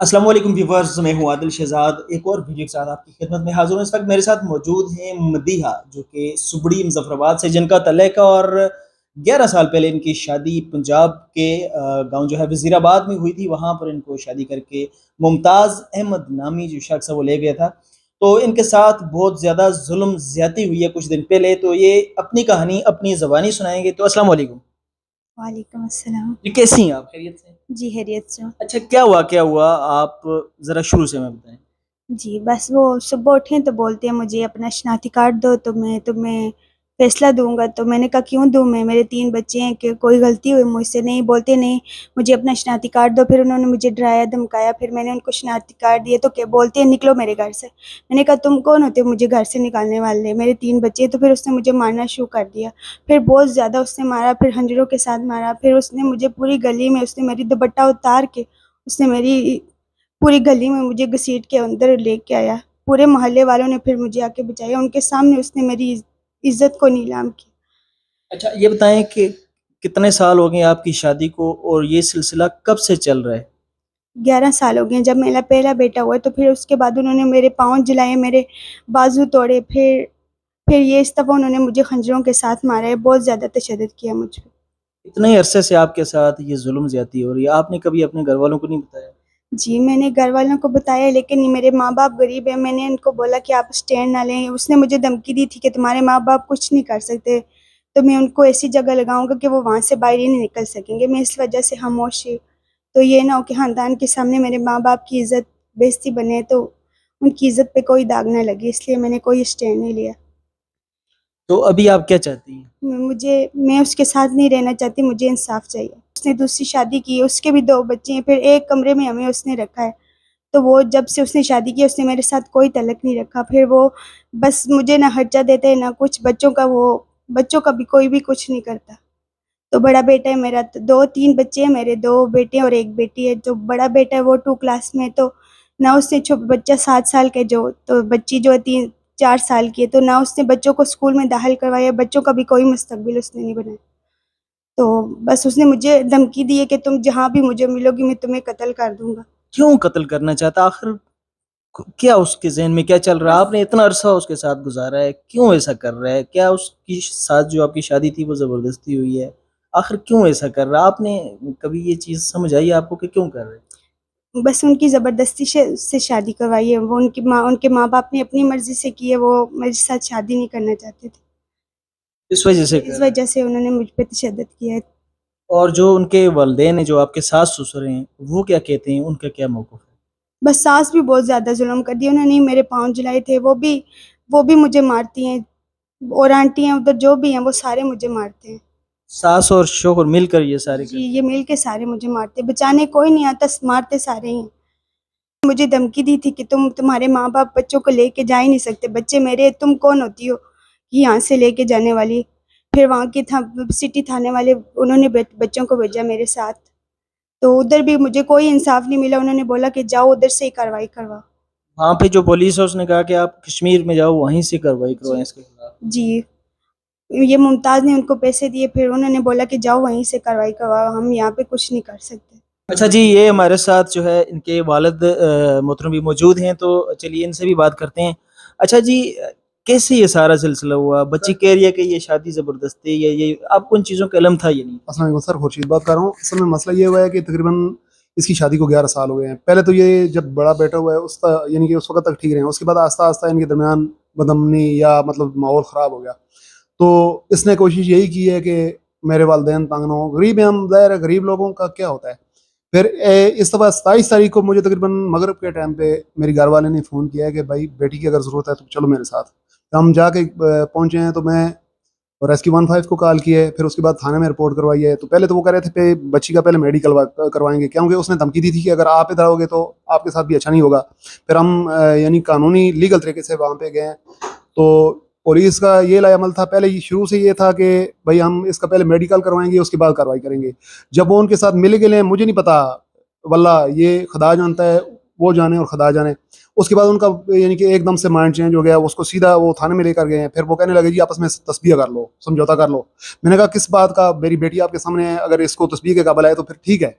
अस्सलाम वालेकुम व्यूवर्स, मैं हूं आदिल शहजाद। एक और वीडियो के साथ आपकी खिदमत में हाजिर हूं। इस वक्त मेरे साथ मौजूद हैं मदीहा, जो कि सुबड़ी मुजफ्फराबाद से, जिनका तल्लक है और 11 साल पहले इनकी शादी पंजाब के गांव जो है वजीराबाद में हुई थी। वहां पर इनको शादी करके मुमताज़ अहमद नामी जो शख्स है वो ले गया था। तो इनके साथ बहुत ज़्यादा जुल्म ज़्यादती हुई है कुछ दिन पहले। तो ये अपनी कहानी अपनी ज़बानी सुनाएंगे। तो अस्सलाम वालेकुम। वालेकुम अस्सलाम। ये कैसी हैं आप, खैरियत से? जी, खैरियत से हूँ। अच्छा, क्या हुआ आप ज़रा शुरू से हमें बताएं। जी, बस वो सुबह उठे तो बोलते हैं मुझे अपना शनाख्ती कार्ड दो तो मैं तुम्हें फ़ैसला दूँगा। तो मैंने कहा क्यों दूँ मैं, मेरे 3 बच्चे हैं, कि कोई गलती हुई मुझसे? नहीं, बोलते नहीं, मुझे अपना शनाख्ती कार्ड दो। फिर उन्होंने मुझे डराया धमकाया, फिर मैंने उनको शनाख्ती कार्ड दिए तो क्या बोलते हैं निकलो मेरे घर से। मैंने कहा तुम कौन होते हो मुझे घर से निकालने वाले? मेरे 3 बच्चे हैं। तो फिर उसने मुझे मारना शुरू कर दिया। फिर बहुत ज़्यादा उसने मारा, फिर खंजरों के साथ मारा। फिर उसने मुझे पूरी गली में उसने मेरी दुपट्टा उतार के उसने मेरी पूरी गली में मुझे घसीट के अंदर लेके आया। पूरे मोहल्ले वालों ने फिर मुझे आके बचाया। उनके सामने उसने मेरी इज्जत को नीलाम किया। अच्छा, ये बताएं कि कितने साल हो गए आपकी शादी को और ये सिलसिला कब से चल रहा है? 11 साल हो गए हैं। जब मेरा पहला बेटा हुआ तो फिर उसके बाद उन्होंने मेरे पाँव जलाए, मेरे बाजू तोड़े। फिर ये इस दफ़ा उन्होंने मुझे खंजरों के साथ मारा है। बहुत ज़्यादा तशद्दुद किया मुझ पे। इतने अरसे से आपके साथ ये जुल्म ज्यादती हो रही है, आपने कभी अपने घर वालों को नहीं बताया? जी, मैंने घर वालों को बताया, लेकिन मेरे माँ-बाप गरीब हैं। मैंने उनको बोला कि आप स्टैंड ना लें। उसने मुझे धमकी दी थी कि तुम्हारे माँ-बाप कुछ नहीं कर सकते, तो मैं उनको ऐसी जगह लगाऊँगा कि वो वहाँ से बाहर ही नहीं निकल सकेंगे। मैं इस वजह से खामोश थी। तो ये ना हो कि ख़ानदान के सामने मेरे माँ-बाप की इज़्ज़त बेइज़्ज़ती बने, तो उनकी इज़्ज़त पे कोई दाग ना लगे, इसलिए मैंने कोई स्टैंड नहीं लिया। तो अभी आप क्या चाहती हैं? मैं उसके साथ नहीं रहना चाहती, मुझे इंसाफ़ चाहिए। उसने दूसरी शादी की है, उसके भी 2 बच्चे हैं, फिर एक कमरे में हमें उसने रखा है। तो वो जब से उसने शादी की उसने मेरे साथ कोई तलक नहीं रखा। फिर वो बस मुझे ना खर्चा देते हैं ना कुछ, बच्चों का भी कोई भी कुछ नहीं करता। तो बड़ा बेटा है मेरा, तो 2-3 बच्चे हैं मेरे, 2 बेटे और 1 बेटी है। जो बड़ा बेटा है वो 2 क्लास में है, तो ना उसने बच्चा 7 साल का है जो, तो बच्ची जो है 3-4 साल की है, तो ना उसने बच्चों को स्कूल में दाखिल करवाया, बच्चों का भी कोई मुस्तकबिल उसने नहीं बनाया। तो बस उसने मुझे धमकी दी है कि तुम जहाँ भी मुझे मिलोगी मैं तुम्हें कत्ल कर दूँगा। क्यों कत्ल करना चाहता आखिर? क्या उसके जहन में क्या चल रहा है? बस आपने इतना अरसा उसके साथ गुजारा है, क्यों ऐसा कर रहा है? क्या उसकी साथ जो आपकी शादी थी वो जबरदस्ती हुई है? आखिर क्यों ऐसा कर रहा है? आपने कभी ये चीज समझ आई आपको कि क्यों कर रहे हैं? बस उनकी ज़बरदस्ती से शादी करवाई है। वो उनके माँ-बाप ने अपनी मर्ज़ी से की है, वो मेरे साथ शादी नहीं करना चाहते थे। इस वजह तो से कर इस रहे हैं। वजह से उन्होंने मुझ पे तशद्दुद किया है। और जो उनके वालिदैन हैं, जो आपके सास ससुर हैं, वो क्या कहते हैं, उनका क्या मौक़िफ़ है? बस सास भी बहुत ज़्यादा ज़ुल्म कर दिया। उन्होंने ही मेरे पाँव जलाए थे, वो भी मुझे मारती हैं, और आंटी हैं उधर जो भी हैं वो सारे मुझे मारते हैं। सास और शौहर मिलकर ये सारे जी, करते ये हैं? मिल के सारे मुझे मारते हैं, बचाने कोई नहीं आता, मारते सारे ही हैं। मुझे धमकी दी थी कि तुम्हारे माँ-बाप बच्चों को लेके जा ही नहीं सकते, बच्चे मेरे, तुम कौन होती हो कि यहाँ से लेके जाने वाली? फिर वहाँ के सिटी थाने वाले उन्होंने बच्चों को भेजा मेरे साथ, तो उधर भी मुझे कोई इंसाफ नहीं मिला। उन्होंने बोला कि जाओ उधर से ही कार्रवाई करवाओ। वहाँ पे जो पुलिस है उसने कहा कि आप कश्मीर में जाओ, वहीं से कार्रवाई करवाएं जी, इसके खिलाफ। जी। ये मुमताज़ ने उनको पैसे दिए, फिर उन्होंने बोला कि जाओ वहीं से कार्रवाई करवाओ, हम यहाँ पे कुछ नहीं कर सकते। अच्छा जी, ये हमारे साथ जो है इनके वालिद मोहतरम भी मौजूद हैं, तो चलिए इनसे भी बात करते हैं। अच्छा जी, कैसे ये सारा सिलसिला हुआ? बच्ची कह रही है कि ये शादी ज़बरदस्ती, ये आपको उन चीज़ों का इल्म था या नहीं? अस्सलाम वालेकुम सर, खुर्शीद बात कर रहा हूँ। असल में मसला ये हुआ है कि तकरीबन इसकी शादी को 11 साल हो गए हैं। पहले तो ये जब बड़ा बेटा हुआ है उसका यानी कि उस वक्त तक ठीक रहे, उसके बाद आस्ता आस्ता इनके दरमियान बदअमनी या मतलब माहौल ख़राब हो गया। तो इसने कोशिश यही की है कि मेरे वालदेन तंग ना हो, गरीब हैं हम, ज़ाहिर है गरीब लोगों का क्या होता है। फिर इस दफ़ा 27 तारीख को मुझे तकरीबन मगरब के टाइम पे मेरी घर वाले ने फ़ोन किया है कि भाई बेटी की अगर ज़रूरत है तो चलो मेरे साथ। तो हम जाके पहुँचे हैं, तो मैं और रेस्क्यू 15 को कॉल किया है, फिर उसके बाद थाने में रिपोर्ट करवाई है। तो पहले तो वो कह रहे थे पे बच्ची का पहले मेडिकल करवाएंगे, क्योंकि उसने धमकी दी थी कि अगर आप इधर आओगे तो आपके साथ भी अच्छा नहीं होगा। फिर हम यानी कानूनी लीगल तरीके से वहाँ पे गए हैं। तो पुलिस का ये लाया था, पहले शुरू से ये था कि भाई हम इसका पहले मेडिकल करवाएंगे उसके बाद कार्रवाई करेंगे। जब वो उनके साथ मिले गए मुझे नहीं पता, वल्ला ये खुदा जानता है, वो जाने और खुदा जाने। उसके बाद उनका यानी कि एकदम से माइंड चेंज हो गया, उसको सीधा वो थाने में लेकर गए हैं। फिर वो कहने लगे जी आपस में तस्बीह कर लो, समझौता कर लो। मैंने कहा किस बात का? मेरी बेटी आपके सामने है, अगर इसको तस्बीह के काबिल है तो फिर ठीक है,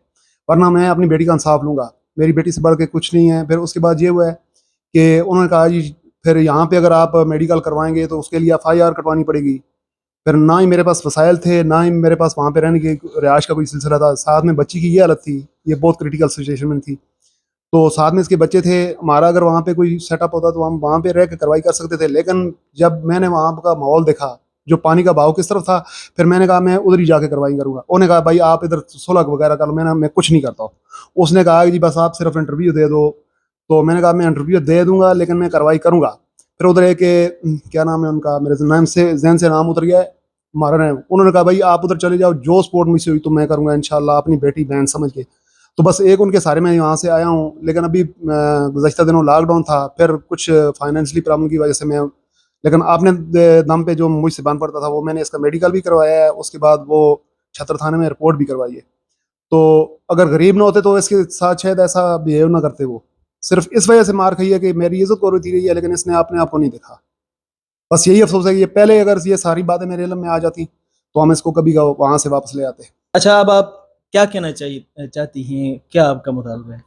वरना मैं अपनी बेटी का इंसाफ लूंगा। मेरी बेटी से बढ़ के कुछ नहीं है। फिर उसके बाद ये हुआ है कि उन्होंने कहा जी फिर यहाँ पे अगर आप मेडिकल करवाएंगे तो उसके लिए FIR कटवानी पड़ेगी। फिर ना ही मेरे पास वसाइल थे, ना ही मेरे पास वहाँ पे रहने की रिहाइश का कोई सिलसिला था। साथ में बच्ची की ये हालत थी, ये बहुत क्रिटिकल सिचुएशन में थी, तो साथ में इसके बच्चे थे। हमारा अगर वहाँ पे कोई सेटअप होता तो हम वहाँ पे रह के कार्रवाई कर सकते थे, लेकिन जब मैंने वहाँ का माहौल देखा, जो पानी का बहाव किस तरफ था, फिर मैंने कहा मैं उधर ही जाके कार्रवाई करूँगा। उन्होंने कहा भाई आप इधर सुलह वगैरह कर लो। मैं कुछ नहीं करता हूँ। उसने कहा कि जी बस आप सिर्फ इंटरव्यू दे दो। तो मैंने कहा मैं इंटरव्यू दे दूंगा लेकिन मैं कार्रवाई करूँगा। फिर उधर एक क्या नाम है उनका, मेरे नाम से जहन से नाम उतर गया है, मारा है। उन्होंने कहा भाई आप उधर चले जाओ, जो स्पोर्ट मुझसे हुई तो मैं करूँगा इंशाल्लाह, अपनी बेटी बहन समझ के। तो बस एक उनके सारे मैं यहाँ से आया हूँ, लेकिन अभी गुज़श्ता दिनों लॉकडाउन था, फिर कुछ फाइनेंशियली प्रॉब्लम की वजह से मैं, लेकिन आपने दम पे जो मुझसे बन पड़ता था वो मैंने इसका मेडिकल भी करवाया है, उसके बाद वो छत्र थाने में रिपोर्ट भी करवाई है। तो अगर गरीब ना होते तो इसके साथ शायद ऐसा बिहेव ना करते। वो सिर्फ इस वजह से मार खाई है कि मेरी इज्जत को रोती रही है, लेकिन इसने अपने आप को नहीं देखा। बस यही अफसोस है कि ये पहले अगर ये सारी बातें मेरे इल्म में आ जाती तो हम इसको कभी वहाँ से वापस ले आते। अच्छा, अब आप क्या कहना चाहती हैं, क्या आपका मुतालबा है?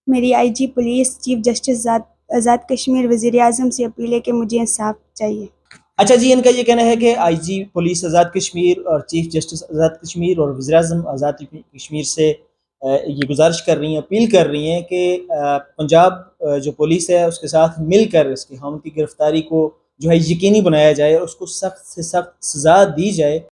मेरी IG police, chief justice Azad Kashmir, वज़ीर आज़म से अपील है कि मुझे इंसाफ चाहिए। अच्छा जी, इनका ये कहना है कि IG पुलिस आज़ाद कश्मीर और चीफ जस्टिस आज़ाद कश्मीर और वज़ीर आज़म आज़ाद कश्मीर से ये गुजारिश कर रही हैं, अपील कर रही हैं कि पंजाब जो पुलिस है उसके साथ मिलकर इसके हामिद की गिरफ्तारी को जो है यकीनी बनाया जाए और उसको सख्त से सख्त सज़ा दी जाए।